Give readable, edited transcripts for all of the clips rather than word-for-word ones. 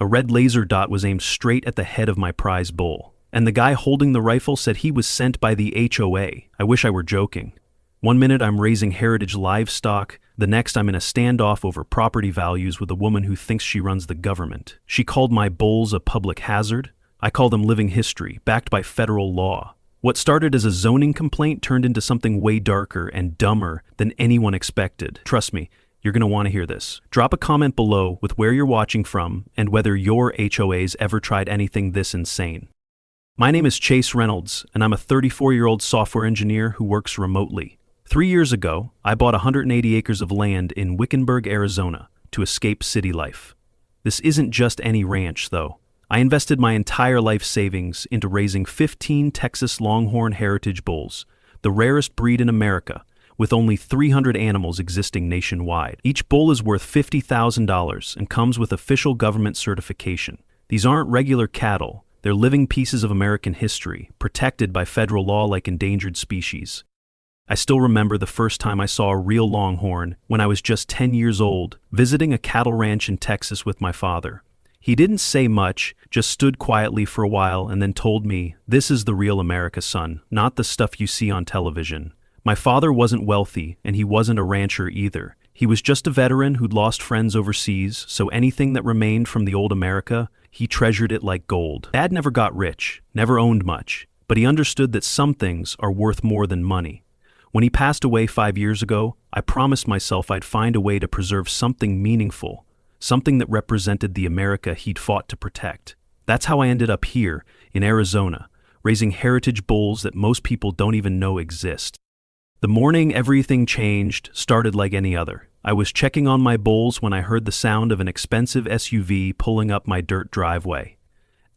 A red laser dot was aimed straight at the head of my prize bull, and the guy holding the rifle said he was sent by the HOA. I wish I were joking. One minute I'm raising heritage livestock, the next I'm in a standoff over property values with a woman who thinks she runs the government. She called my bulls a public hazard. I call them living history, backed by federal law. What started as a zoning complaint turned into something way darker and dumber than anyone expected. Trust me, you're going to want to hear this. Drop a comment below with where you're watching from and whether your HOA's ever tried anything this insane. My name is Chase Reynolds, and I'm a 34-year-old software engineer who works remotely. 3 years ago, I bought 180 acres of land in Wickenburg, Arizona, to escape city life. This isn't just any ranch, though. I invested my entire life savings into raising 15 Texas Longhorn heritage bulls, the rarest breed in America, with only 300 animals existing nationwide. Each bull is worth $50,000 and comes with official government certification. These aren't regular cattle, they're living pieces of American history, protected by federal law like endangered species. I still remember the first time I saw a real longhorn when I was just 10 years old, visiting a cattle ranch in Texas with my father. He didn't say much, just stood quietly for a while and then told me, "This is the real America, son, not the stuff you see on television." My father wasn't wealthy, and he wasn't a rancher either. He was just a veteran who'd lost friends overseas, so anything that remained from the old America, he treasured it like gold. Dad never got rich, never owned much, but he understood that some things are worth more than money. When he passed away 5 years ago, I promised myself I'd find a way to preserve something meaningful, something that represented the America he'd fought to protect. That's how I ended up here, in Arizona, raising heritage bulls that most people don't even know exist. The morning everything changed started like any other. I was checking on my bulls when I heard the sound of an expensive SUV pulling up my dirt driveway.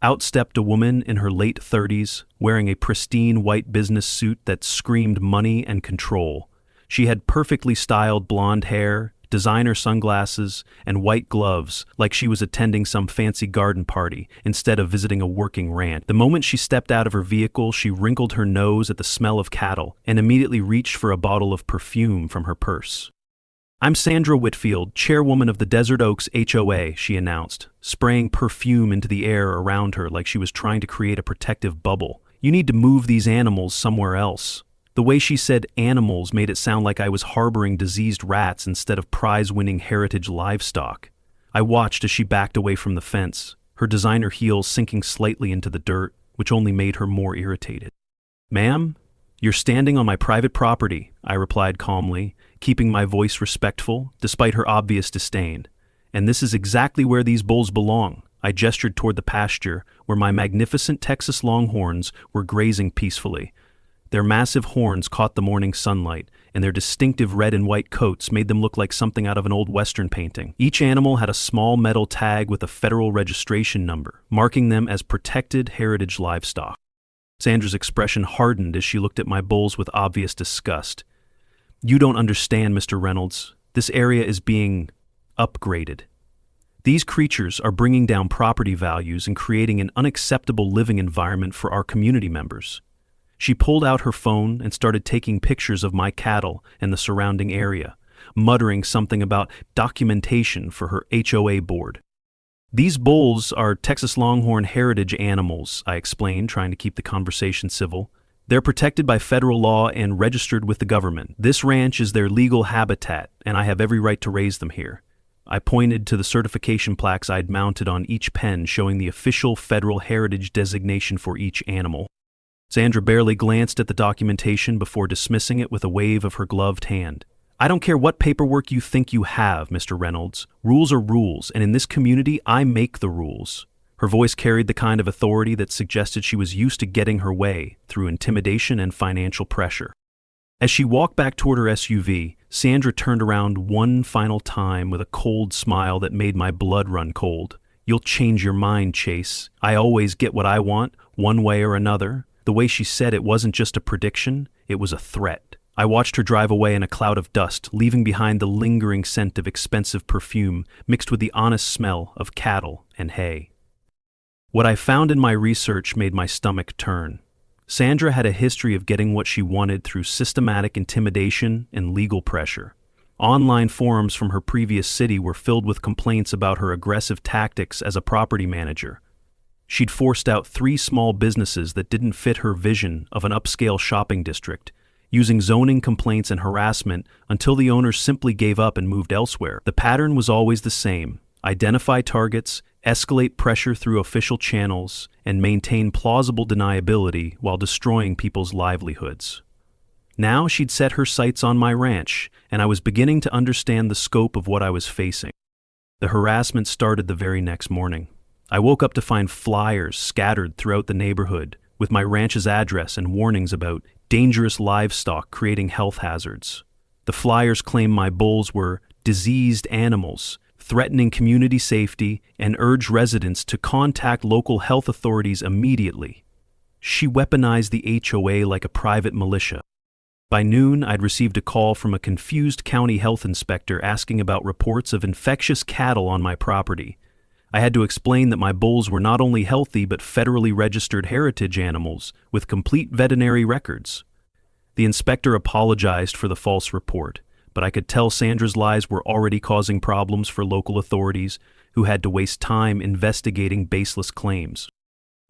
Out stepped a woman in her late 30s, wearing a pristine white business suit that screamed money and control. She had perfectly styled blonde hair, designer sunglasses, and white gloves, like she was attending some fancy garden party instead of visiting a working ranch. The moment she stepped out of her vehicle, she wrinkled her nose at the smell of cattle and immediately reached for a bottle of perfume from her purse. "I'm Sandra Whitfield, chairwoman of the Desert Oaks HOA," she announced, spraying perfume into the air around her like she was trying to create a protective bubble. "You need to move these animals somewhere else." The way she said animals made it sound like I was harboring diseased rats instead of prize-winning heritage livestock. I watched as she backed away from the fence, her designer heels sinking slightly into the dirt, which only made her more irritated. "Ma'am, you're standing on my private property," I replied calmly, keeping my voice respectful, despite her obvious disdain. "And this is exactly where these bulls belong." I gestured toward the pasture, where my magnificent Texas Longhorns were grazing peacefully. Their massive horns caught the morning sunlight, and their distinctive red and white coats made them look like something out of an old Western painting. Each animal had a small metal tag with a federal registration number, marking them as protected heritage livestock. Sandra's expression hardened as she looked at my bulls with obvious disgust. "You don't understand, Mr. Reynolds. This area is being upgraded. These creatures are bringing down property values and creating an unacceptable living environment for our community members." She pulled out her phone and started taking pictures of my cattle and the surrounding area, muttering something about documentation for her HOA board. "These bulls are Texas Longhorn heritage animals," I explained, trying to keep the conversation civil. "They're protected by federal law and registered with the government. This ranch is their legal habitat, and I have every right to raise them here." I pointed to the certification plaques I'd mounted on each pen showing the official federal heritage designation for each animal. Sandra barely glanced at the documentation before dismissing it with a wave of her gloved hand. "I don't care what paperwork you think you have, Mr. Reynolds. Rules are rules, and in this community, I make the rules." Her voice carried the kind of authority that suggested she was used to getting her way through intimidation and financial pressure. As she walked back toward her SUV, Sandra turned around one final time with a cold smile that made my blood run cold. "You'll change your mind, Chase. I always get what I want, one way or another." The way she said it wasn't just a prediction, it was a threat. I watched her drive away in a cloud of dust, leaving behind the lingering scent of expensive perfume mixed with the honest smell of cattle and hay. What I found in my research made my stomach turn. Sandra had a history of getting what she wanted through systematic intimidation and legal pressure. Online forums from her previous city were filled with complaints about her aggressive tactics as a property manager. She'd forced out 3 small businesses that didn't fit her vision of an upscale shopping district, using zoning complaints and harassment until the owners simply gave up and moved elsewhere. The pattern was always the same: identify targets, escalate pressure through official channels, and maintain plausible deniability while destroying people's livelihoods. Now she'd set her sights on my ranch, and I was beginning to understand the scope of what I was facing. The harassment started the very next morning. I woke up to find flyers scattered throughout the neighborhood with my ranch's address and warnings about dangerous livestock creating health hazards. The flyers claimed my bulls were diseased animals, threatening community safety, and urged residents to contact local health authorities immediately. She weaponized the HOA like a private militia. By noon, I'd received a call from a confused county health inspector asking about reports of infectious cattle on my property. I had to explain that my bulls were not only healthy but federally registered heritage animals with complete veterinary records. The inspector apologized for the false report, but I could tell Sandra's lies were already causing problems for local authorities who had to waste time investigating baseless claims.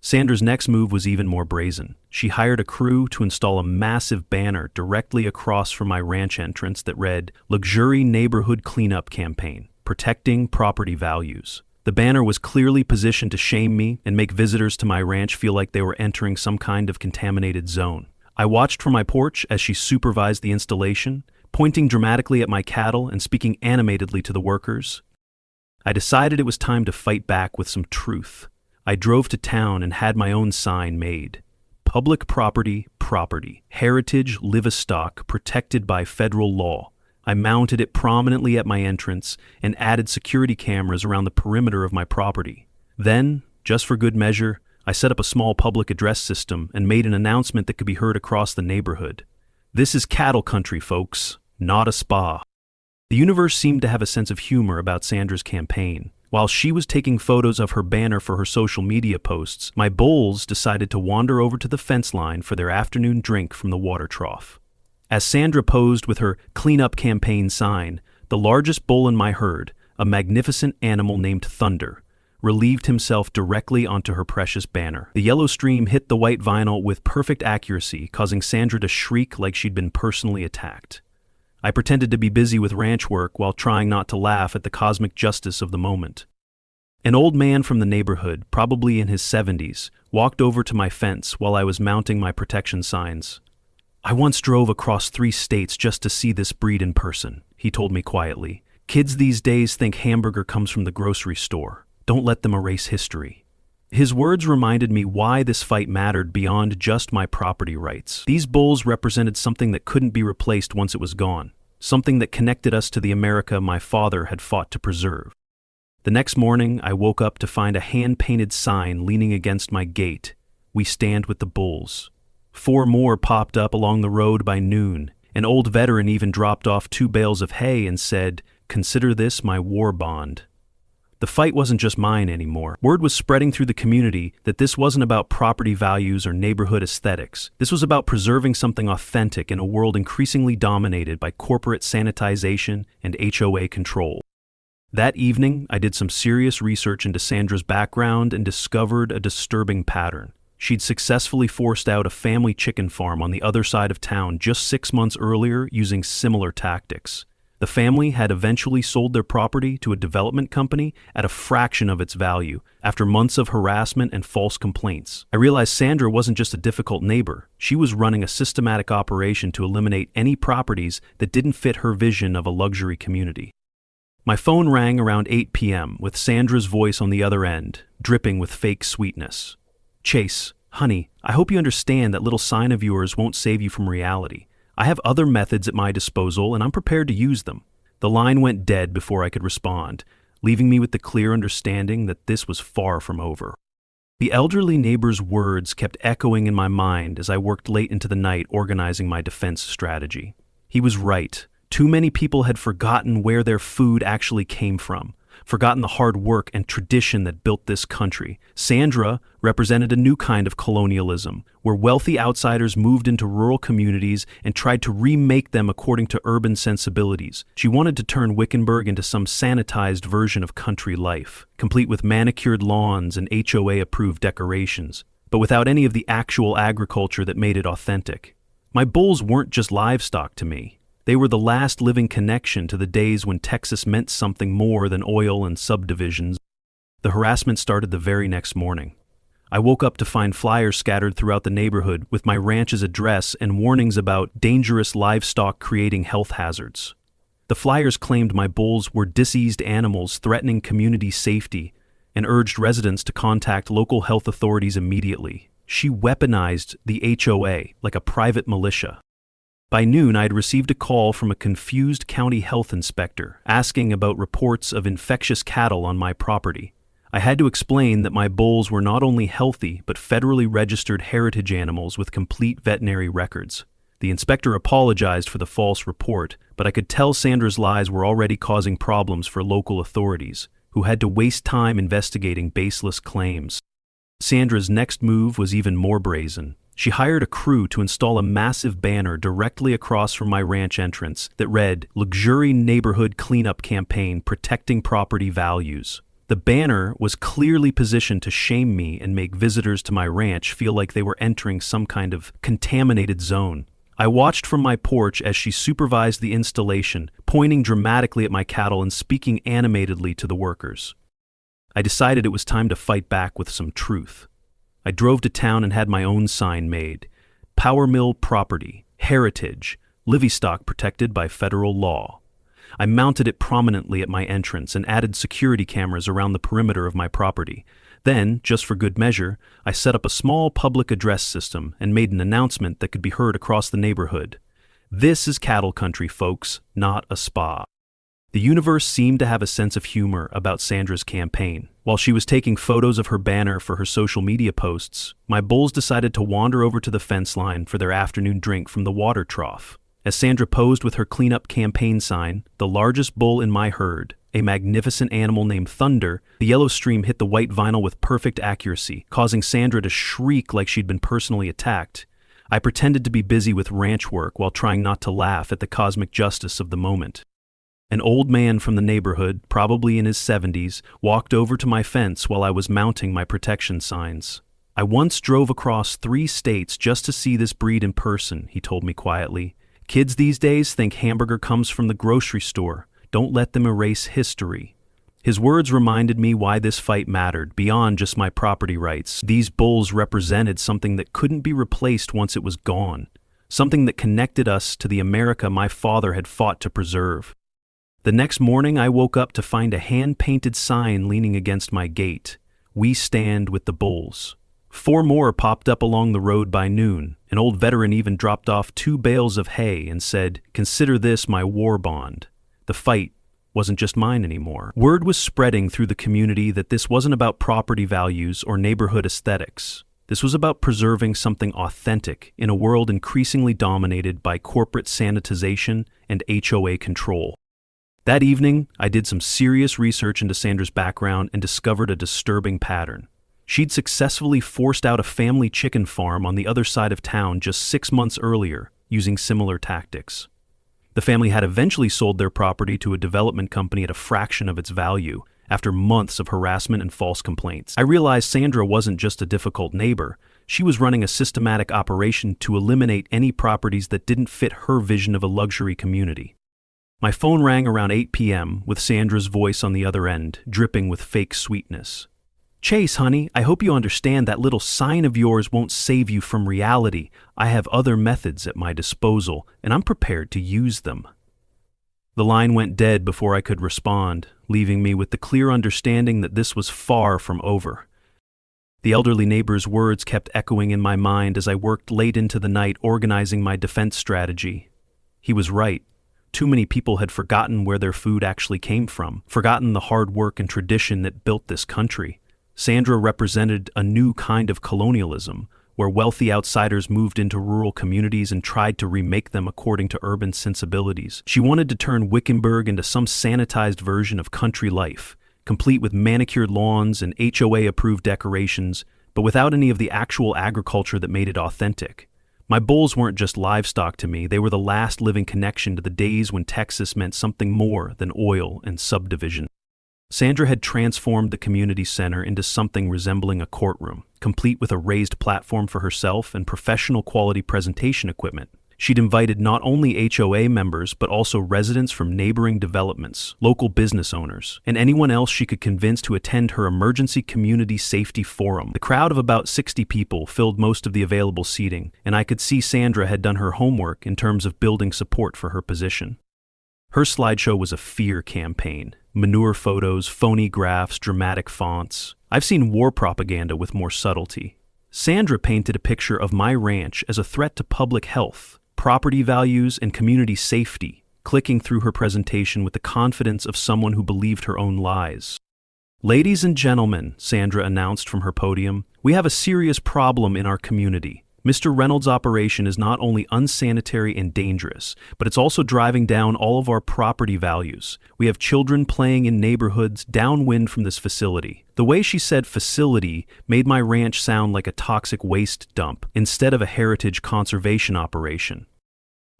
Sandra's next move was even more brazen. She hired a crew to install a massive banner directly across from my ranch entrance that read, "Luxury Neighborhood Cleanup Campaign, Protecting Property Values." The banner was clearly positioned to shame me and make visitors to my ranch feel like they were entering some kind of contaminated zone. I watched from my porch as she supervised the installation, pointing dramatically at my cattle and speaking animatedly to the workers. I decided it was time to fight back with some truth. I drove to town and had my own sign made. Public property, heritage, livestock, protected by federal law. I mounted it prominently at my entrance and added security cameras around the perimeter of my property. Then, just for good measure, I set up a small public address system and made an announcement that could be heard across the neighborhood. This is cattle country, folks, not a spa. The universe seemed to have a sense of humor about Sandra's campaign. While she was taking photos of her banner for her social media posts, my bulls decided to wander over to the fence line for their afternoon drink from the water trough. As Sandra posed with her cleanup campaign sign, the largest bull in my herd, a magnificent animal named Thunder, relieved himself directly onto her precious banner. The yellow stream hit the white vinyl with perfect accuracy, causing Sandra to shriek like she'd been personally attacked. I pretended to be busy with ranch work while trying not to laugh at the cosmic justice of the moment. An old man from the neighborhood, probably in his 70s, walked over to my fence while I was mounting my protection signs. "I once drove across 3 states just to see this breed in person," he told me quietly. "Kids these days think hamburger comes from the grocery store. Don't let them erase history." His words reminded me why this fight mattered beyond just my property rights. These bulls represented something that couldn't be replaced once it was gone, something that connected us to the America my father had fought to preserve. The next morning, I woke up to find a hand-painted sign leaning against my gate. "We stand with the bulls." 4 more popped up along the road by noon. An old veteran even dropped off 2 bales of hay and said, "Consider this my war bond." The fight wasn't just mine anymore. Word was spreading through the community that this wasn't about property values or neighborhood aesthetics. This was about preserving something authentic in a world increasingly dominated by corporate sanitization and HOA control. That evening, I did some serious research into Sandra's background and discovered a disturbing pattern. She'd successfully forced out a family chicken farm on the other side of town just 6 months earlier using similar tactics. The family had eventually sold their property to a development company at a fraction of its value after months of harassment and false complaints. I realized Sandra wasn't just a difficult neighbor. She was running a systematic operation to eliminate any properties that didn't fit her vision of a luxury community. My phone rang around 8 p.m. with Sandra's voice on the other end, dripping with fake sweetness. "Chase, honey, I hope you understand that little sign of yours won't save you from reality. I have other methods at my disposal and I'm prepared to use them." The line went dead before I could respond, leaving me with the clear understanding that this was far from over. The elderly neighbor's words kept echoing in my mind as I worked late into the night organizing my defense strategy. He was right. Too many people had forgotten where their food actually came from. forgotten the hard work and tradition that built this country. Sandra represented a new kind of colonialism, where wealthy outsiders moved into rural communities and tried to remake them according to urban sensibilities. She wanted to turn Wickenburg into some sanitized version of country life, complete with manicured lawns and HOA-approved decorations, but without any of the actual agriculture that made it authentic. My bulls weren't just livestock to me. They were the last living connection to the days when Texas meant something more than oil and subdivisions. The harassment started the very next morning. I woke up to find flyers scattered throughout the neighborhood with my ranch's address and warnings about dangerous livestock creating health hazards. The flyers claimed my bulls were diseased animals threatening community safety and urged residents to contact local health authorities immediately. She weaponized the HOA like a private militia. By noon, I had received a call from a confused county health inspector asking about reports of infectious cattle on my property. I had to explain that my bulls were not only healthy but federally registered heritage animals with complete veterinary records. The inspector apologized for the false report, but I could tell Sandra's lies were already causing problems for local authorities, who had to waste time investigating baseless claims. Sandra's next move was even more brazen. She hired a crew to install a massive banner directly across from my ranch entrance that read, "Luxury Neighborhood Cleanup Campaign Protecting Property Values." The banner was clearly positioned to shame me and make visitors to my ranch feel like they were entering some kind of contaminated zone. I watched from my porch as she supervised the installation, pointing dramatically at my cattle and speaking animatedly to the workers. I decided it was time to fight back with some truth. I drove to town and had my own sign made. Power Mill Property, Heritage, Livestock protected by federal law. I mounted it prominently at my entrance and added security cameras around the perimeter of my property. Then, just for good measure, I set up a small public address system and made an announcement that could be heard across the neighborhood. This is cattle country, folks, not a spa. The universe seemed to have a sense of humor about Sandra's campaign. While she was taking photos of her banner for her social media posts, my bulls decided to wander over to the fence line for their afternoon drink from the water trough. As Sandra posed with her cleanup campaign sign, the largest bull in my herd, a magnificent animal named Thunder, the yellow stream hit the white vinyl with perfect accuracy, causing Sandra to shriek like she'd been personally attacked. I pretended to be busy with ranch work while trying not to laugh at the cosmic justice of the moment. An old man from the neighborhood, probably in his 70s, walked over to my fence while I was mounting my protection signs. "I once drove across 3 states just to see this breed in person," he told me quietly. "Kids these days think hamburger comes from the grocery store. Don't let them erase history." His words reminded me why this fight mattered, beyond just my property rights. These bulls represented something that couldn't be replaced once it was gone, something that connected us to the America my father had fought to preserve. The next morning, I woke up to find a hand-painted sign leaning against my gate. "We stand with the bulls." 4 more popped up along the road by noon. An old veteran even dropped off 2 bales of hay and said, "Consider this my war bond." The fight wasn't just mine anymore. Word was spreading through the community that this wasn't about property values or neighborhood aesthetics. This was about preserving something authentic in a world increasingly dominated by corporate sanitization and HOA control. That evening, I did some serious research into Sandra's background and discovered a disturbing pattern. She'd successfully forced out a family chicken farm on the other side of town just 6 months earlier, using similar tactics. The family had eventually sold their property to a development company at a fraction of its value, after months of harassment and false complaints. I realized Sandra wasn't just a difficult neighbor. She was running a systematic operation to eliminate any properties that didn't fit her vision of a luxury community. My phone rang around 8 p.m. with Sandra's voice on the other end, dripping with fake sweetness. "Chase, honey, I hope you understand that little sign of yours won't save you from reality. I have other methods at my disposal, and I'm prepared to use them." The line went dead before I could respond, leaving me with the clear understanding that this was far from over. The elderly neighbor's words kept echoing in my mind as I worked late into the night organizing my defense strategy. He was right. Too many people had forgotten where their food actually came from, forgotten the hard work and tradition that built this country. Sandra represented a new kind of colonialism, where wealthy outsiders moved into rural communities and tried to remake them according to urban sensibilities. She wanted to turn Wickenburg into some sanitized version of country life, complete with manicured lawns and HOA-approved decorations, but without any of the actual agriculture that made it authentic. My bulls weren't just livestock to me, they were the last living connection to the days when Texas meant something more than oil and subdivision. Sandra had transformed the community center into something resembling a courtroom, complete with a raised platform for herself and professional quality presentation equipment. She'd invited not only HOA members, but also residents from neighboring developments, local business owners, and anyone else she could convince to attend her emergency community safety forum. The crowd of about 60 people filled most of the available seating, and I could see Sandra had done her homework in terms of building support for her position. Her slideshow was a fear campaign. Manure photos, phony graphs, dramatic fonts. I've seen war propaganda with more subtlety. Sandra painted a picture of my ranch as a threat to public health, property values, and community safety, clicking through her presentation with the confidence of someone who believed her own lies. "Ladies and gentlemen," Sandra announced from her podium, "we have a serious problem in our community. Mr. Reynolds' operation is not only unsanitary and dangerous, but it's also driving down all of our property values. We have children playing in neighborhoods downwind from this facility." The way she said facility made my ranch sound like a toxic waste dump instead of a heritage conservation operation.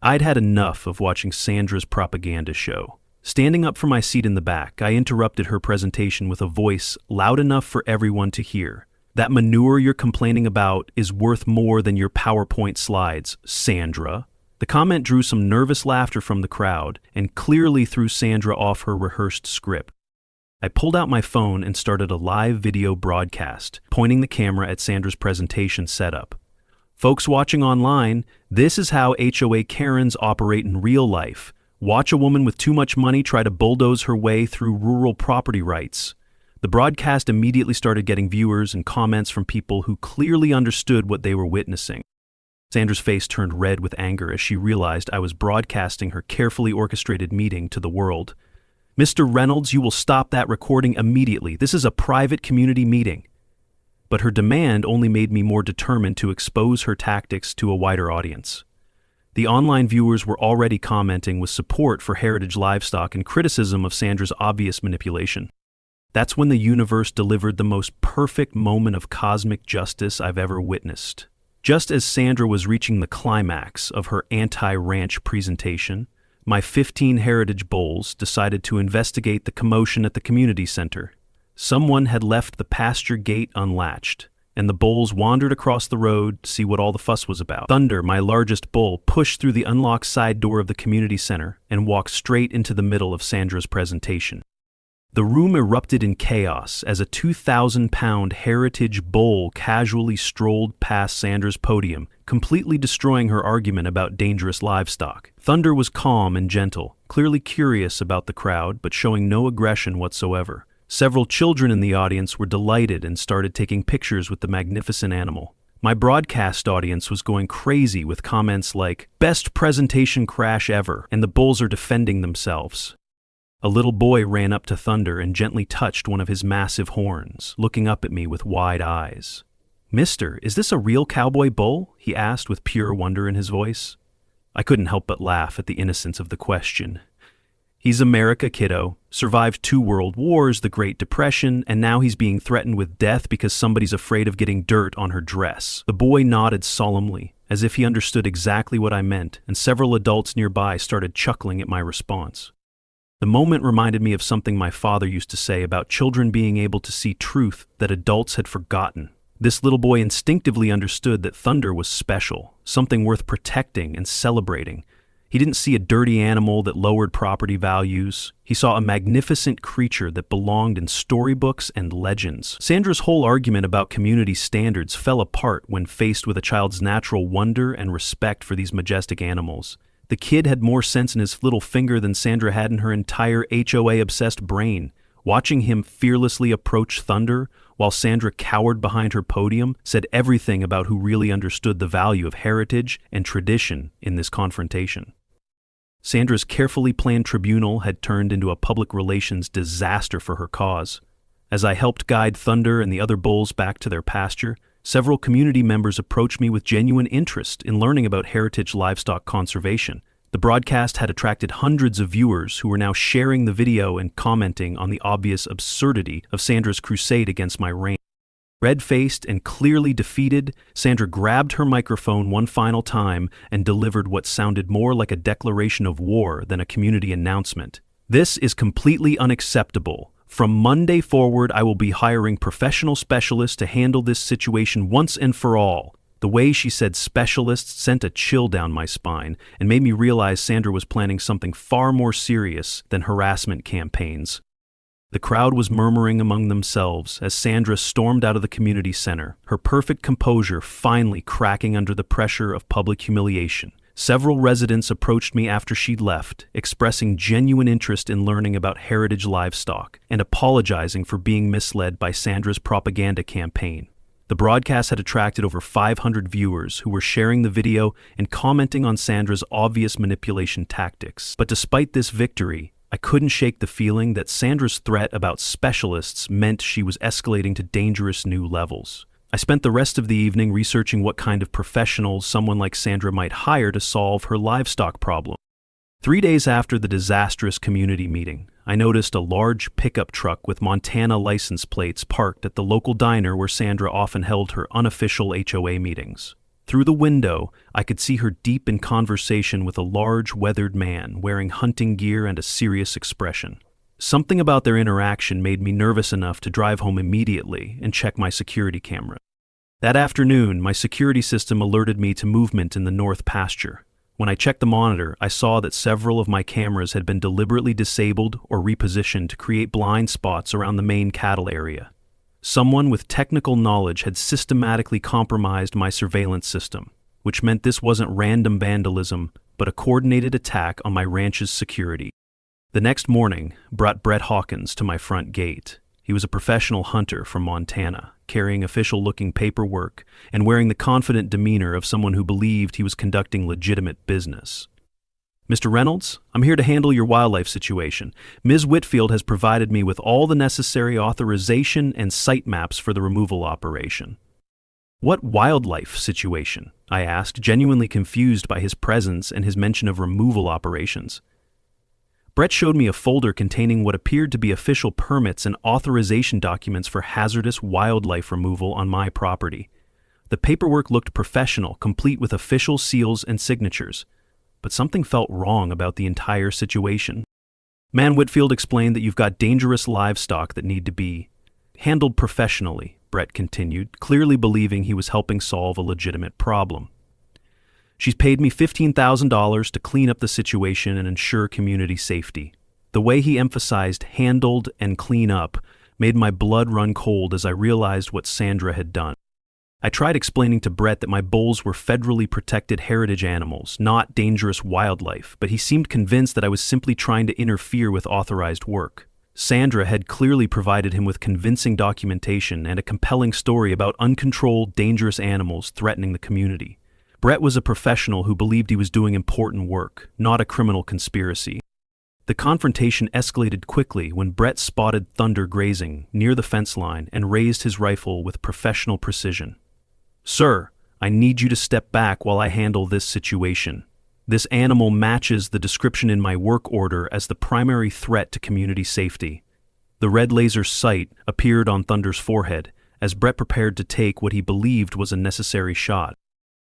I'd had enough of watching Sandra's propaganda show. Standing up from my seat in the back, I interrupted her presentation with a voice loud enough for everyone to hear. "That manure you're complaining about is worth more than your PowerPoint slides, Sandra." The comment drew some nervous laughter from the crowd and clearly threw Sandra off her rehearsed script. I pulled out my phone and started a live video broadcast, pointing the camera at Sandra's presentation setup. "Folks watching online, this is how HOA Karens operate in real life. Watch a woman with too much money try to bulldoze her way through rural property rights." The broadcast immediately started getting viewers and comments from people who clearly understood what they were witnessing. Sandra's face turned red with anger as she realized I was broadcasting her carefully orchestrated meeting to the world. "Mr. Reynolds, you will stop that recording immediately. This is a private community meeting." But her demand only made me more determined to expose her tactics to a wider audience. The online viewers were already commenting with support for heritage livestock and criticism of Sandra's obvious manipulation. That's when the universe delivered the most perfect moment of cosmic justice I've ever witnessed. Just as Sandra was reaching the climax of her anti-ranch presentation, my 15 heritage bulls decided to investigate the commotion at the community center. Someone had left the pasture gate unlatched, and the bulls wandered across the road to see what all the fuss was about. Thunder, my largest bull, pushed through the unlocked side door of the community center and walked straight into the middle of Sandra's presentation. The room erupted in chaos as a 2,000-pound heritage bull casually strolled past Sandra's podium, completely destroying her argument about dangerous livestock. Thunder was calm and gentle, clearly curious about the crowd, but showing no aggression whatsoever. Several children in the audience were delighted and started taking pictures with the magnificent animal. My broadcast audience was going crazy with comments like, "Best presentation crash ever," and "the bulls are defending themselves." A little boy ran up to Thunder and gently touched one of his massive horns, looking up at me with wide eyes. "Mister, is this a real cowboy bull?" he asked with pure wonder in his voice. I couldn't help but laugh at the innocence of the question. "He's America, kiddo. Survived 2 world wars, the Great Depression, and now he's being threatened with death because somebody's afraid of getting dirt on her dress." The boy nodded solemnly, as if he understood exactly what I meant, and several adults nearby started chuckling at my response. The moment reminded me of something my father used to say about children being able to see truth that adults had forgotten. This little boy instinctively understood that Thunder was special, something worth protecting and celebrating. He didn't see a dirty animal that lowered property values. He saw a magnificent creature that belonged in storybooks and legends. Sandra's whole argument about community standards fell apart when faced with a child's natural wonder and respect for these majestic animals. The kid had more sense in his little finger than Sandra had in her entire HOA-obsessed brain. Watching him fearlessly approach Thunder, while Sandra cowered behind her podium, said everything about who really understood the value of heritage and tradition in this confrontation. Sandra's carefully planned tribunal had turned into a public relations disaster for her cause. As I helped guide Thunder and the other bulls back to their pasture, several community members approached me with genuine interest in learning about heritage livestock conservation. The broadcast had attracted hundreds of viewers who were now sharing the video and commenting on the obvious absurdity of Sandra's crusade against my reign. Red-faced and clearly defeated, Sandra grabbed her microphone one final time and delivered what sounded more like a declaration of war than a community announcement. "This is completely unacceptable. From Monday forward, I will be hiring professional specialists to handle this situation once and for all." The way she said specialists sent a chill down my spine and made me realize Sandra was planning something far more serious than harassment campaigns. The crowd was murmuring among themselves as Sandra stormed out of the community center, her perfect composure finally cracking under the pressure of public humiliation. Several residents approached me after she'd left, expressing genuine interest in learning about heritage livestock and apologizing for being misled by Sandra's propaganda campaign. The broadcast had attracted over 500 viewers who were sharing the video and commenting on Sandra's obvious manipulation tactics. But despite this victory, I couldn't shake the feeling that Sandra's threat about specialists meant she was escalating to dangerous new levels. I spent the rest of the evening researching what kind of professionals someone like Sandra might hire to solve her livestock problem. 3 days after the disastrous community meeting, I noticed a large pickup truck with Montana license plates parked at the local diner where Sandra often held her unofficial HOA meetings. Through the window, I could see her deep in conversation with a large, weathered man wearing hunting gear and a serious expression. Something about their interaction made me nervous enough to drive home immediately and check my security camera. That afternoon, my security system alerted me to movement in the north pasture. When I checked the monitor, I saw that several of my cameras had been deliberately disabled or repositioned to create blind spots around the main cattle area. Someone with technical knowledge had systematically compromised my surveillance system, which meant this wasn't random vandalism, but a coordinated attack on my ranch's security. The next morning brought Brett Hawkins to my front gate. He was a professional hunter from Montana, carrying official-looking paperwork and wearing the confident demeanor of someone who believed he was conducting legitimate business. "Mr. Reynolds, I'm here to handle your wildlife situation. Ms. Whitfield has provided me with all the necessary authorization and site maps for the removal operation." "What wildlife situation?" I asked, genuinely confused by his presence and his mention of removal operations. Brett showed me a folder containing what appeared to be official permits and authorization documents for hazardous wildlife removal on my property. The paperwork looked professional, complete with official seals and signatures. But something felt wrong about the entire situation. "Man, Whitfield explained that you've got dangerous livestock that need to be handled professionally," Brett continued, clearly believing he was helping solve a legitimate problem. "She's paid me $15,000 to clean up the situation and ensure community safety." The way he emphasized handled and clean up made my blood run cold as I realized what Sandra had done. I tried explaining to Brett that my bulls were federally protected heritage animals, not dangerous wildlife, but he seemed convinced that I was simply trying to interfere with authorized work. Sandra had clearly provided him with convincing documentation and a compelling story about uncontrolled, dangerous animals threatening the community. Brett was a professional who believed he was doing important work, not a criminal conspiracy. The confrontation escalated quickly when Brett spotted Thunder grazing near the fence line and raised his rifle with professional precision. "Sir, I need you to step back while I handle this situation. This animal matches the description in my work order as the primary threat to community safety." The red laser sight appeared on Thunder's forehead as Brett prepared to take what he believed was a necessary shot.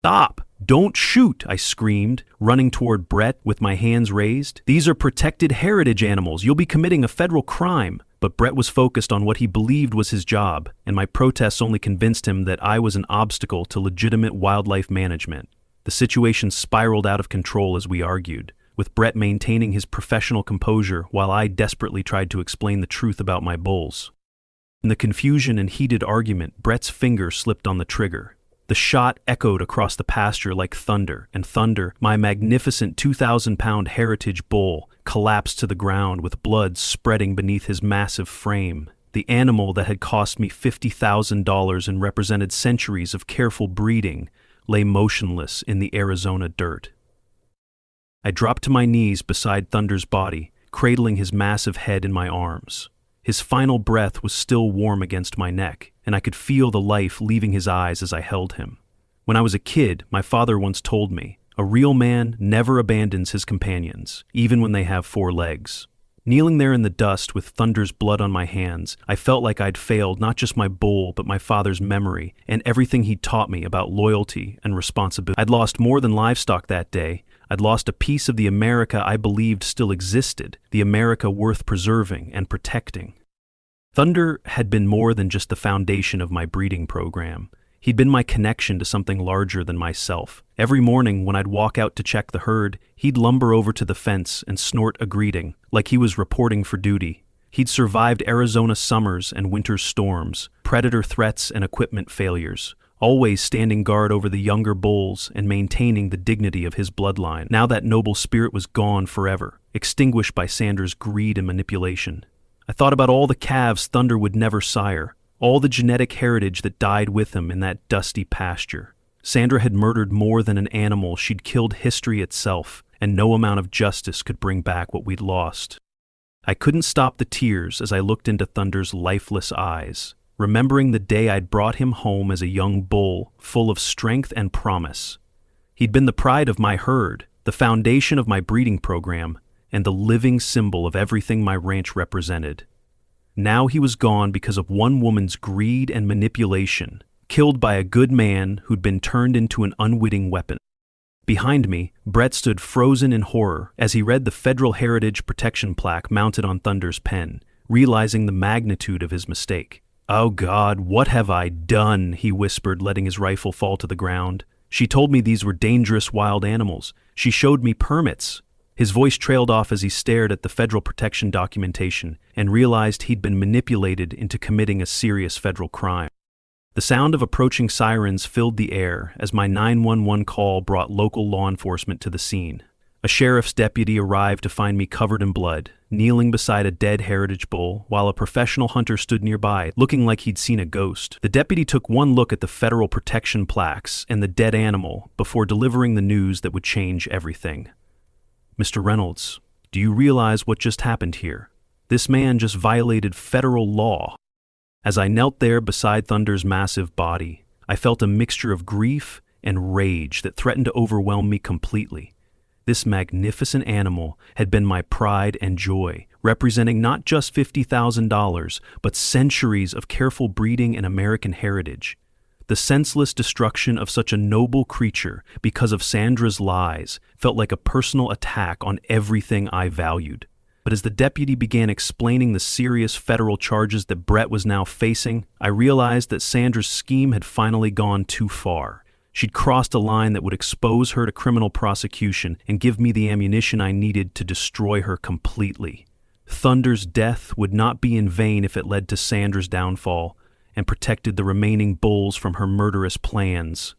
"Stop! Don't shoot!" I screamed, running toward Brett with my hands raised. "These are protected heritage animals. You'll be committing a federal crime." But Brett was focused on what he believed was his job, and my protests only convinced him that I was an obstacle to legitimate wildlife management. The situation spiraled out of control as we argued, with Brett maintaining his professional composure while I desperately tried to explain the truth about my bulls. In the confusion and heated argument, Brett's finger slipped on the trigger. The shot echoed across the pasture like thunder, and Thunder, my magnificent 2,000-pound heritage bull, collapsed to the ground with blood spreading beneath his massive frame. The animal that had cost me $50,000 and represented centuries of careful breeding lay motionless in the Arizona dirt. I dropped to my knees beside Thunder's body, cradling his massive head in my arms. His final breath was still warm against my neck, and I could feel the life leaving his eyes as I held him. When I was a kid, my father once told me, A real man never abandons his companions, even when they have 4 legs. Kneeling there in the dust with Thunder's blood on my hands, I felt like I'd failed not just my bull, but my father's memory and everything he'd taught me about loyalty and responsibility. I'd lost more than livestock that day. I'd lost a piece of the America I believed still existed, the America worth preserving and protecting. Thunder had been more than just the foundation of my breeding program. He'd been my connection to something larger than myself. Every morning when I'd walk out to check the herd, he'd lumber over to the fence and snort a greeting, like he was reporting for duty. He'd survived Arizona summers and winter storms, predator threats and equipment failures, always standing guard over the younger bulls and maintaining the dignity of his bloodline. Now that noble spirit was gone forever, extinguished by Sandra's greed and manipulation. I thought about all the calves Thunder would never sire, all the genetic heritage that died with him in that dusty pasture. Sandra had murdered more than an animal. She'd killed history itself, and no amount of justice could bring back what we'd lost. I couldn't stop the tears as I looked into Thunder's lifeless eyes, remembering the day I'd brought him home as a young bull, full of strength and promise. He'd been the pride of my herd, the foundation of my breeding program, and the living symbol of everything my ranch represented. Now he was gone because of one woman's greed and manipulation, killed by a good man who'd been turned into an unwitting weapon. Behind me, Brett stood frozen in horror as he read the Federal Heritage Protection plaque mounted on Thunder's pen, realizing the magnitude of his mistake. "Oh God, what have I done?" he whispered, letting his rifle fall to the ground. "She told me these were dangerous wild animals. She showed me permits." His voice trailed off as he stared at the federal protection documentation and realized he'd been manipulated into committing a serious federal crime. The sound of approaching sirens filled the air as my 911 call brought local law enforcement to the scene. A sheriff's deputy arrived to find me covered in blood, kneeling beside a dead heritage bull, while a professional hunter stood nearby, looking like he'd seen a ghost. The deputy took one look at the federal protection plaques and the dead animal before delivering the news that would change everything. "Mr. Reynolds, do you realize what just happened here? This man just violated federal law." As I knelt there beside Thunder's massive body, I felt a mixture of grief and rage that threatened to overwhelm me completely. This magnificent animal had been my pride and joy, representing not just $50,000, but centuries of careful breeding and American heritage. The senseless destruction of such a noble creature because of Sandra's lies felt like a personal attack on everything I valued. But as the deputy began explaining the serious federal charges that Brett was now facing, I realized that Sandra's scheme had finally gone too far. She'd crossed a line that would expose her to criminal prosecution and give me the ammunition I needed to destroy her completely. Thunder's death would not be in vain if it led to Sandra's downfall and protected the remaining bulls from her murderous plans.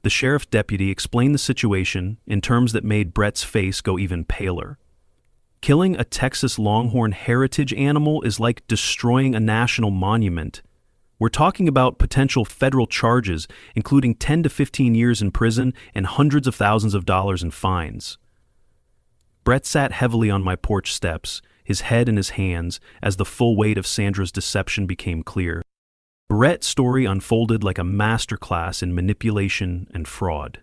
The sheriff's deputy explained the situation in terms that made Brett's face go even paler. Killing a Texas Longhorn heritage animal is like destroying a national monument. We're talking about potential federal charges, including 10 to 15 years in prison and hundreds of thousands of dollars in fines. Brett sat heavily on my porch steps, his head in his hands, as the full weight of Sandra's deception became clear. Brett's story unfolded like a masterclass in manipulation and fraud.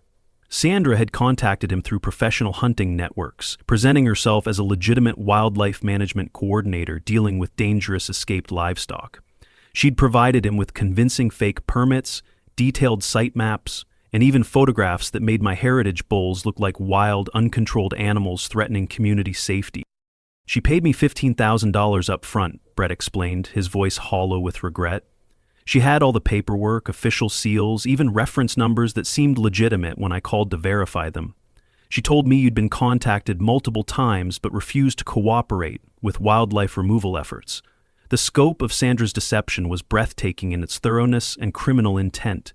Sandra had contacted him through professional hunting networks, presenting herself as a legitimate wildlife management coordinator dealing with dangerous escaped livestock. She'd provided him with convincing fake permits, detailed site maps, and even photographs that made my heritage bulls look like wild, uncontrolled animals threatening community safety. "She paid me $15,000 up front," Brett explained, his voice hollow with regret. "She had all the paperwork, official seals, even reference numbers that seemed legitimate when I called to verify them. She told me you'd been contacted multiple times but refused to cooperate with wildlife removal efforts." The scope of Sandra's deception was breathtaking in its thoroughness and criminal intent.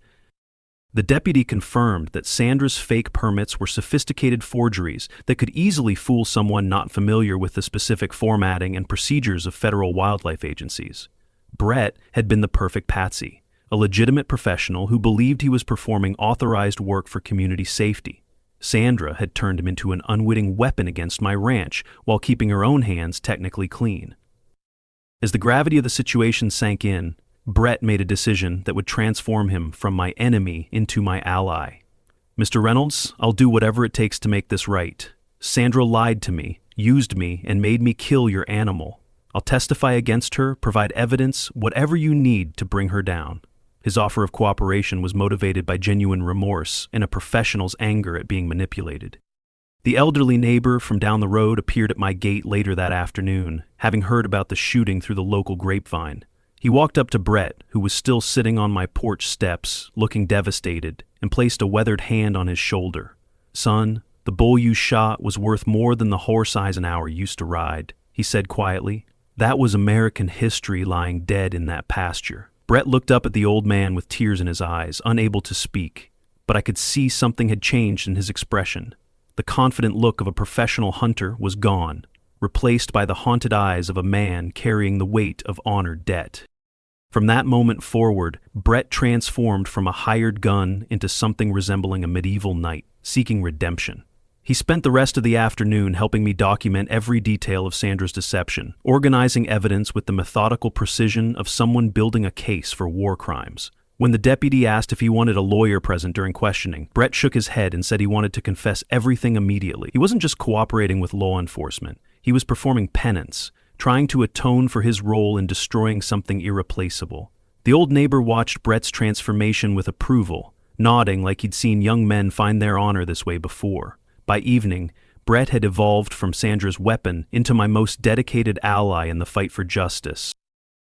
The deputy confirmed that Sandra's fake permits were sophisticated forgeries that could easily fool someone not familiar with the specific formatting and procedures of federal wildlife agencies. Brett had been the perfect patsy, a legitimate professional who believed he was performing authorized work for community safety. Sandra had turned him into an unwitting weapon against my ranch while keeping her own hands technically clean. As the gravity of the situation sank in, Brett made a decision that would transform him from my enemy into my ally. Mr. Reynolds, I'll do whatever it takes to make this right. Sandra lied to me, used me, and made me kill your animal. I'll testify against her, provide evidence, whatever you need to bring her down. His offer of cooperation was motivated by genuine remorse and a professional's anger at being manipulated. The elderly neighbor from down the road appeared at my gate later that afternoon, having heard about the shooting through the local grapevine. He walked up to Brett, who was still sitting on my porch steps, looking devastated, and placed a weathered hand on his shoulder. "Son, the bull you shot was worth more than the horse Eisenhower used to ride," he said quietly. "That was American history lying dead in that pasture." Brett looked up at the old man with tears in his eyes, unable to speak, but I could see something had changed in his expression. The confident look of a professional hunter was gone, replaced by the haunted eyes of a man carrying the weight of honored debt. From that moment forward, Brett transformed from a hired gun into something resembling a medieval knight, seeking redemption. He spent the rest of the afternoon helping me document every detail of Sandra's deception, organizing evidence with the methodical precision of someone building a case for war crimes. When the deputy asked if he wanted a lawyer present during questioning, Brett shook his head and said he wanted to confess everything immediately. He wasn't just cooperating with law enforcement, he was performing penance, trying to atone for his role in destroying something irreplaceable. The old neighbor watched Brett's transformation with approval, nodding like he'd seen young men find their honor this way before. By evening, Brett had evolved from Sandra's weapon into my most dedicated ally in the fight for justice.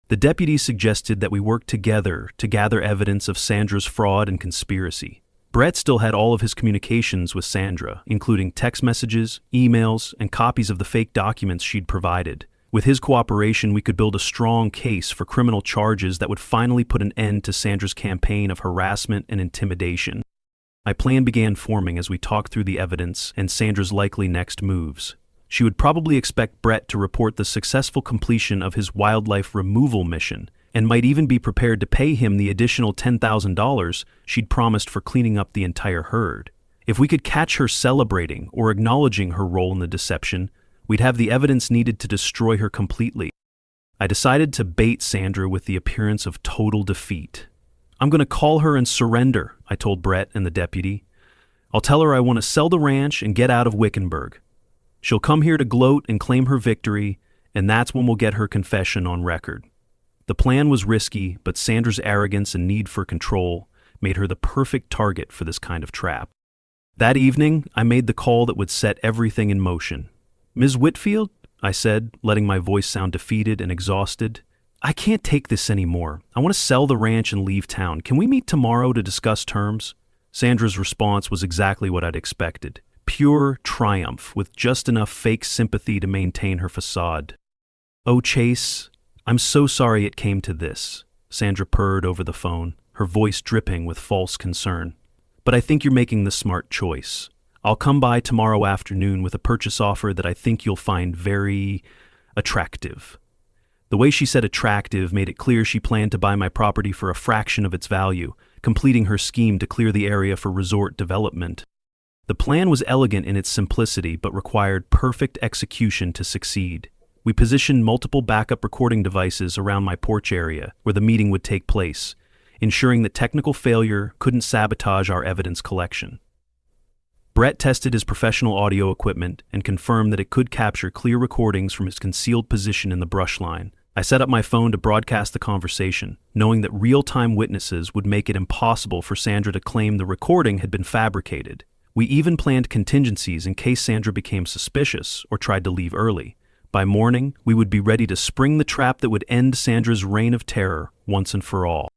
The deputy suggested that we work together to gather evidence of Sandra's fraud and conspiracy. Brett still had all of his communications with Sandra, including text messages, emails, and copies of the fake documents she'd provided. With his cooperation, we could build a strong case for criminal charges that would finally put an end to Sandra's campaign of harassment and intimidation. My plan began forming as we talked through the evidence and Sandra's likely next moves. She would probably expect Brett to report the successful completion of his wildlife removal mission, and might even be prepared to pay him the additional $10,000 she'd promised for cleaning up the entire herd. If we could catch her celebrating or acknowledging her role in the deception, we'd have the evidence needed to destroy her completely. I decided to bait Sandra with the appearance of total defeat. "I'm going to call her and surrender," I told Brett and the deputy. "I'll tell her I want to sell the ranch and get out of Wickenburg. She'll come here to gloat and claim her victory, and that's when we'll get her confession on record." The plan was risky, but Sandra's arrogance and need for control made her the perfect target for this kind of trap. That evening, I made the call that would set everything in motion. "Ms. Whitfield," I said, letting my voice sound defeated and exhausted, "I can't take this anymore. I want to sell the ranch and leave town. Can we meet tomorrow to discuss terms?" Sandra's response was exactly what I'd expected. Pure triumph, with just enough fake sympathy to maintain her facade. "Oh, Chase, I'm so sorry it came to this," Sandra purred over the phone, her voice dripping with false concern. "But I think you're making the smart choice. I'll come by tomorrow afternoon with a purchase offer that I think you'll find very attractive." The way she said attractive made it clear she planned to buy my property for a fraction of its value, completing her scheme to clear the area for resort development. The plan was elegant in its simplicity but required perfect execution to succeed. We positioned multiple backup recording devices around my porch area where the meeting would take place, ensuring that technical failure couldn't sabotage our evidence collection. Brett tested his professional audio equipment and confirmed that it could capture clear recordings from his concealed position in the brush line. I set up my phone to broadcast the conversation, knowing that real-time witnesses would make it impossible for Sandra to claim the recording had been fabricated. We even planned contingencies in case Sandra became suspicious or tried to leave early. By morning, we would be ready to spring the trap that would end Sandra's reign of terror once and for all.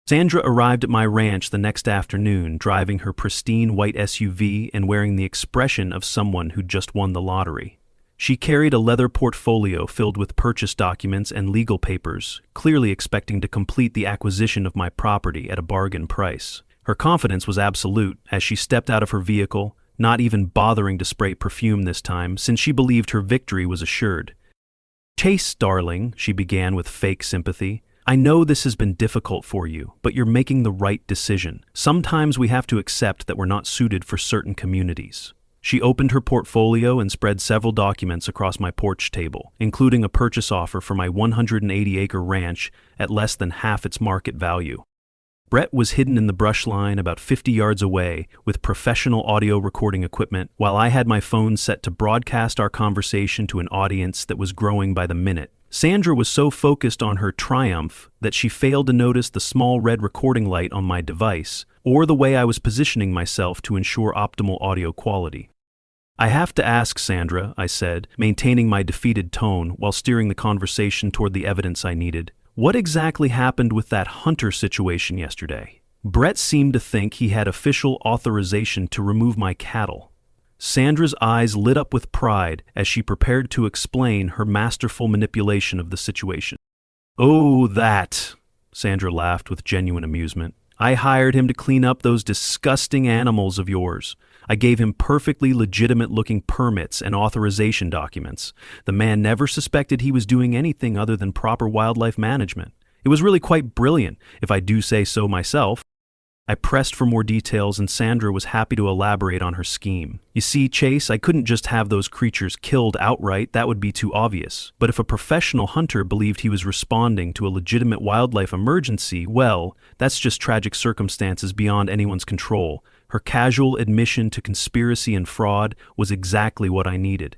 Sandra arrived at my ranch the next afternoon, driving her pristine white SUV and wearing the expression of someone who'd just won the lottery. She carried a leather portfolio filled with purchase documents and legal papers, clearly expecting to complete the acquisition of my property at a bargain price. Her confidence was absolute as she stepped out of her vehicle, not even bothering to spray perfume this time, since she believed her victory was assured. "Chase, darling," she began with fake sympathy, "I know this has been difficult for you, but you're making the right decision. Sometimes we have to accept that we're not suited for certain communities." She opened her portfolio and spread several documents across my porch table, including a purchase offer for my 180-acre ranch at less than half its market value. Brett was hidden in the brush line about 50 yards away with professional audio recording equipment, while I had my phone set to broadcast our conversation to an audience that was growing by the minute. Sandra was so focused on her triumph that she failed to notice the small red recording light on my device, or the way I was positioning myself to ensure optimal audio quality. "I have to ask, Sandra," I said, maintaining my defeated tone while steering the conversation toward the evidence I needed. "What exactly happened with that hunter situation yesterday?" Brett seemed to think he had official authorization to remove my cattle. Sandra's eyes lit up with pride as she prepared to explain her masterful manipulation of the situation. "Oh, that," Sandra laughed with genuine amusement. "I hired him to clean up those disgusting animals of yours. I gave him perfectly legitimate-looking permits and authorization documents. The man never suspected he was doing anything other than proper wildlife management. It was really quite brilliant, if I do say so myself." I pressed for more details, and Sandra was happy to elaborate on her scheme. "You see, Chase, I couldn't just have those creatures killed outright. That would be too obvious. But if a professional hunter believed he was responding to a legitimate wildlife emergency, well, that's just tragic circumstances beyond anyone's control. Her casual admission to conspiracy and fraud was exactly what I needed."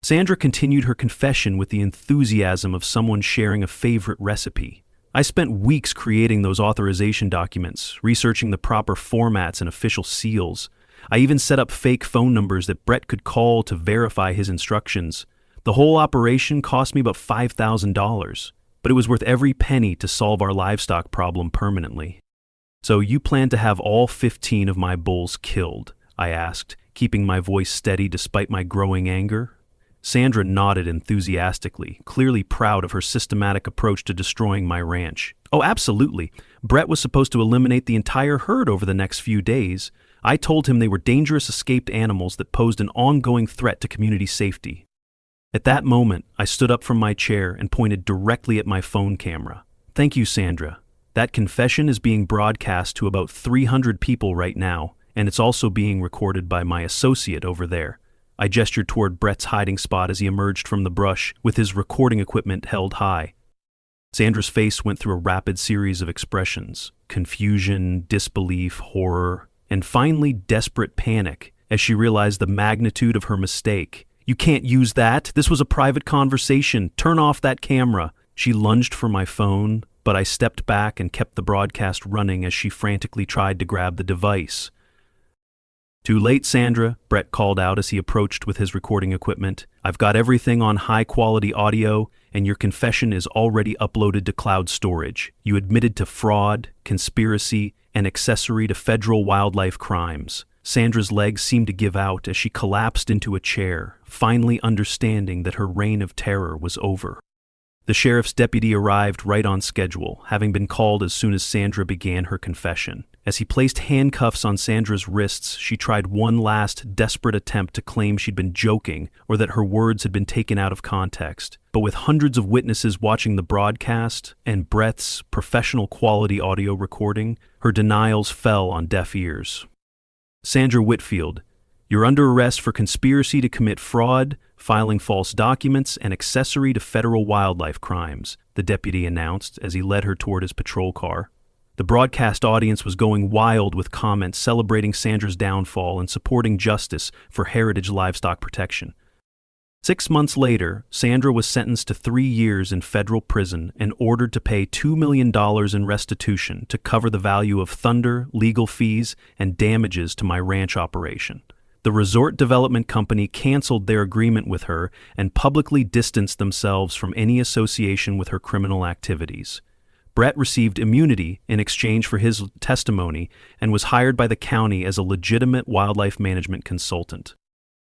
Sandra continued her confession with the enthusiasm of someone sharing a favorite recipe. "I spent weeks creating those authorization documents, researching the proper formats and official seals. I even set up fake phone numbers that Brett could call to verify his instructions. The whole operation cost me about $5,000, but it was worth every penny to solve our livestock problem permanently." "So you plan to have all 15 of my bulls killed?" I asked, keeping my voice steady despite my growing anger. Sandra nodded enthusiastically, clearly proud of her systematic approach to destroying my ranch. "Oh, absolutely. Brett was supposed to eliminate the entire herd over the next few days. I told him they were dangerous escaped animals that posed an ongoing threat to community safety." At that moment, I stood up from my chair and pointed directly at my phone camera. "Thank you, Sandra. That confession is being broadcast to about 300 people right now, and it's also being recorded by my associate over there." I gestured toward Brett's hiding spot as he emerged from the brush with his recording equipment held high. Sandra's face went through a rapid series of expressions: confusion, disbelief, horror, and finally desperate panic as she realized the magnitude of her mistake. "You can't use that. This was a private conversation. Turn off that camera." She lunged for my phone, but I stepped back and kept the broadcast running as she frantically tried to grab the device. "Too late, Sandra," Brett called out as he approached with his recording equipment. "I've got everything on high-quality audio, and your confession is already uploaded to cloud storage. You admitted to fraud, conspiracy, and accessory to federal wildlife crimes." Sandra's legs seemed to give out as she collapsed into a chair, finally understanding that her reign of terror was over. The sheriff's deputy arrived right on schedule, having been called as soon as Sandra began her confession. As he placed handcuffs on Sandra's wrists, she tried one last desperate attempt to claim she'd been joking or that her words had been taken out of context. But with hundreds of witnesses watching the broadcast and Brett's professional quality audio recording, her denials fell on deaf ears. "Sandra Whitfield, you're under arrest for conspiracy to commit fraud, filing false documents, and accessory to federal wildlife crimes," the deputy announced as he led her toward his patrol car. The broadcast audience was going wild with comments celebrating Sandra's downfall and supporting justice for heritage livestock protection. 6 months later, Sandra was sentenced to 3 years in federal prison and ordered to pay $2 million in restitution to cover the value of thunder, legal fees, and damages to my ranch operation. The resort development company canceled their agreement with her and publicly distanced themselves from any association with her criminal activities. Brett received immunity in exchange for his testimony and was hired by the county as a legitimate wildlife management consultant.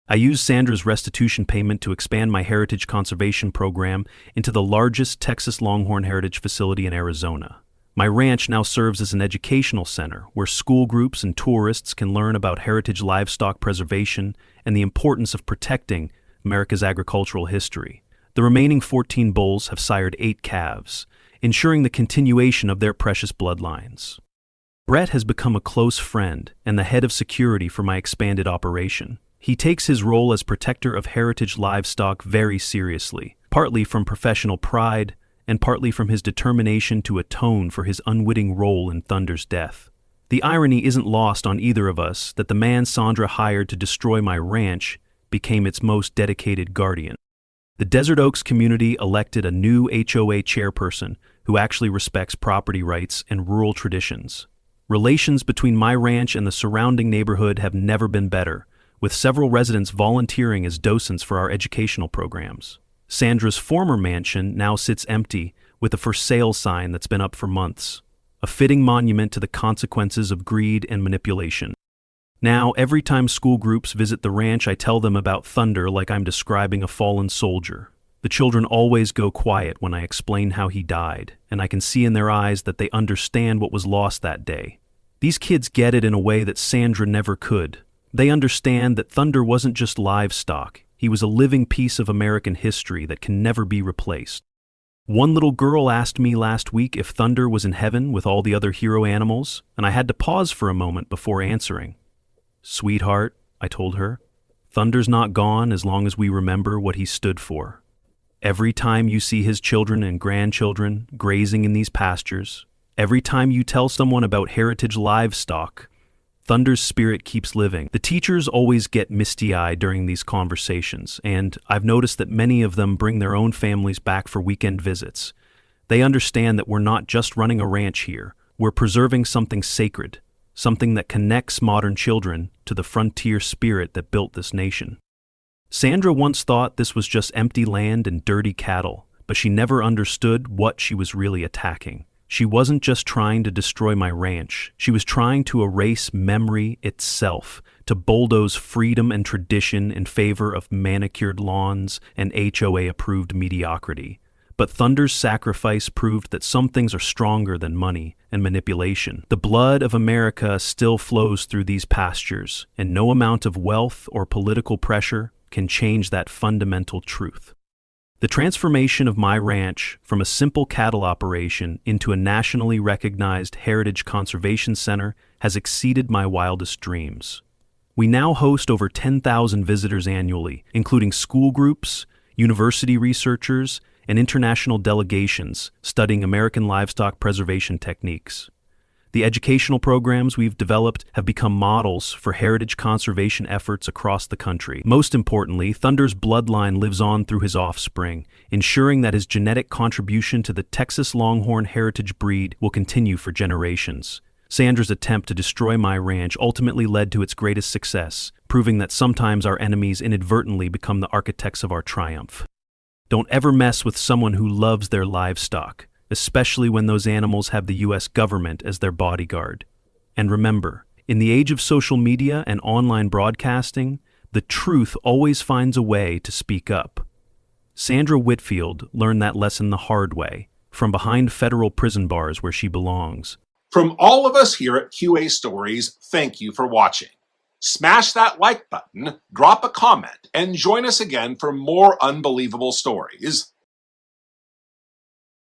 I used Sandra's restitution payment to expand my heritage conservation program into the largest Texas Longhorn heritage facility in Arizona. My ranch now serves as an educational center where school groups and tourists can learn about heritage livestock preservation and the importance of protecting America's agricultural history. The remaining 14 bulls have sired 8 calves, ensuring the continuation of their precious bloodlines. Brett has become a close friend and the head of security for my expanded operation. He takes his role as protector of heritage livestock very seriously, partly from professional pride and partly from his determination to atone for his unwitting role in Thunder's death. The irony isn't lost on either of us that the man Sandra hired to destroy my ranch became its most dedicated guardian. The Desert Oaks community elected a new HOA chairperson who actually respects property rights and rural traditions. Relations between my ranch and the surrounding neighborhood have never been better, with several residents volunteering as docents for our educational programs. Sandra's former mansion now sits empty with a for sale sign that's been up for months, a fitting monument to the consequences of greed and manipulation. Now, every time school groups visit the ranch, I tell them about Thunder like I'm describing a fallen soldier. The children always go quiet when I explain how he died, and I can see in their eyes that they understand what was lost that day. These kids get it in a way that Sandra never could. They understand that Thunder wasn't just livestock. He was a living piece of American history that can never be replaced. One little girl asked me last week if Thunder was in heaven with all the other hero animals, and I had to pause for a moment before answering. "Sweetheart," I told her, "Thunder's not gone as long as we remember what he stood for. Every time you see his children and grandchildren grazing in these pastures, every time you tell someone about heritage livestock, Thunder's spirit keeps living." The teachers always get misty-eyed during these conversations, and I've noticed that many of them bring their own families back for weekend visits. They understand that we're not just running a ranch here, we're preserving something sacred, something that connects modern children to the frontier spirit that built this nation. Sandra once thought this was just empty land and dirty cattle, but she never understood what she was really attacking. She wasn't just trying to destroy my ranch, she was trying to erase memory itself, to bulldoze freedom and tradition in favor of manicured lawns and HOA-approved mediocrity. But Thunder's sacrifice proved that some things are stronger than money and manipulation. The blood of America still flows through these pastures, and no amount of wealth or political pressure can change that fundamental truth. The transformation of my ranch from a simple cattle operation into a nationally recognized heritage conservation center has exceeded my wildest dreams. We now host over 10,000 visitors annually, including school groups, university researchers, and international delegations studying American livestock preservation techniques. The educational programs we've developed have become models for heritage conservation efforts across the country. Most importantly, Thunder's bloodline lives on through his offspring, ensuring that his genetic contribution to the Texas Longhorn heritage breed will continue for generations. Sandra's attempt to destroy my ranch ultimately led to its greatest success, proving that sometimes our enemies inadvertently become the architects of our triumph. Don't ever mess with someone who loves their livestock, especially when those animals have the U.S. government as their bodyguard. And remember, in the age of social media and online broadcasting, the truth always finds a way to speak up. Sandra Whitfield learned that lesson the hard way, from behind federal prison bars where she belongs. From all of us here at QA Stories, thank you for watching. Smash that like button, drop a comment, and join us again for more unbelievable stories.